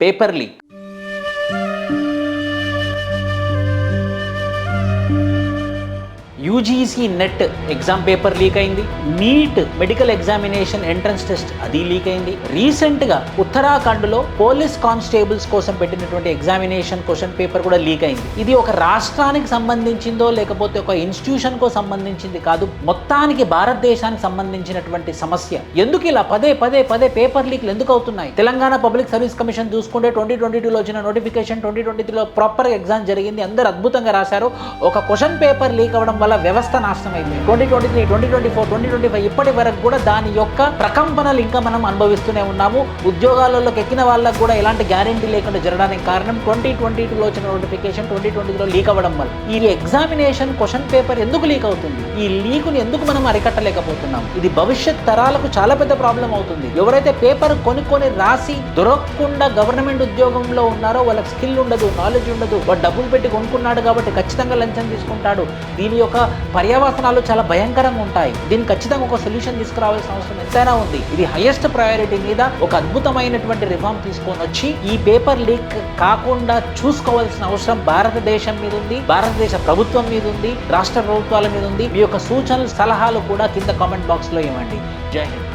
Paper leak. UGC NET exam paper leak అయింది. NEET medical examination entrance test అది leak అయింది. రీసెంట్గా ఉత్తరాఖండ్లో పోలీస్ కానిస్టేబుల్స్ కోసం పెట్టినటువంటి ఎగ్జామినేషన్ క్వశ్చన్ పేపర్ కూడా లీక్ అయింది. ఇది ఒక రాష్ట్రానికి సంబంధించిందో లేకపోతే ఒక ఇన్స్టిట్యూషన్కో సంబంధించింది కాదు, మొత్తానికి భారతదేశానికి సంబంధించినటువంటి సమస్య. ఎందుకు ఇలా పదే పదే పదే పేపర్ లీక్లు ఎందుకు అవుతున్నాయి? తెలంగాణ పబ్లిక్ సర్వీస్ కమిషన్ చూసుకుంటే 2022లో వచ్చిన నోటిఫికేషన్ 2023లో ప్రాపర్ ఎగ్జామ్ జరిగింది, అందరూ అద్భుతంగా రాశారు. ఒక క్వశ్చన్ పేపర్ లీక్ అవ్వడం వల్ల వ్యవస్థ నాశనం అయింది. 2023, 2024, 2025 ఇప్పటి వరకు కూడా దాని యొక్క ప్రకంపనలు ఇంకా మనం అనుభవిస్తూనే ఉన్నాము. ఉద్యోగాలలోకి ఎక్కిన వాళ్ళకు కూడా ఎలాంటి గ్యారెంటీ లేకుండా జరగడానికి కారణం 2022లో వచ్చిన నోటిఫికేషన్ 2023లో లీక్ అవ్వడం వల్ల. ఈ ఎగ్జామినేషన్ క్వశ్చన్ పేపర్ ఎందుకు లీక్ అవుతుంది? ఈ లీకుని ఎందుకు మనం అరికట్టలేకపోతున్నాం? ఇది భవిష్యత్ తరాలకు చాలా పెద్ద ప్రాబ్లం అవుతుంది. ఎవరైతే పేపర్ కొనుక్కొని రాసి దొరకకుండా గవర్నమెంట్ ఉద్యోగంలో ఉన్నారో వాళ్ళకి స్కిల్ ఉండదు, నాలెడ్జ్ ఉండదు. వాడు డబ్బులు పెట్టి కొనుక్కున్నాడు కాబట్టి ఖచ్చితంగా లంచం తీసుకుంటాడు. దీని యొక్క పర్యవసనాలు చాలా భయంకరంగా ఉంటాయి. దీనికి ఖచ్చితంగా ఒక సొల్యూషన్ తీసుకురావాల్సిన అవసరం ఎంతైనా ఉంది. ఇది హైయెస్ట్ ప్రయారిటీ మీద ఒక అద్భుతమైనటువంటి రిఫార్మ్ తీసుకొని వచ్చి ఈ పేపర్ లీక్ కాకుండా చూసుకోవాల్సిన అవసరం భారతదేశం మీద ఉంది, భారతదేశ ప్రభుత్వం మీద ఉంది, రాష్ట్ర ప్రభుత్వాల మీద ఉంది. మీ యొక్క సూచనలు సలహాలు కూడా కింద కామెంట్ బాక్స్ లో ఇవ్వండి. జై హింద్.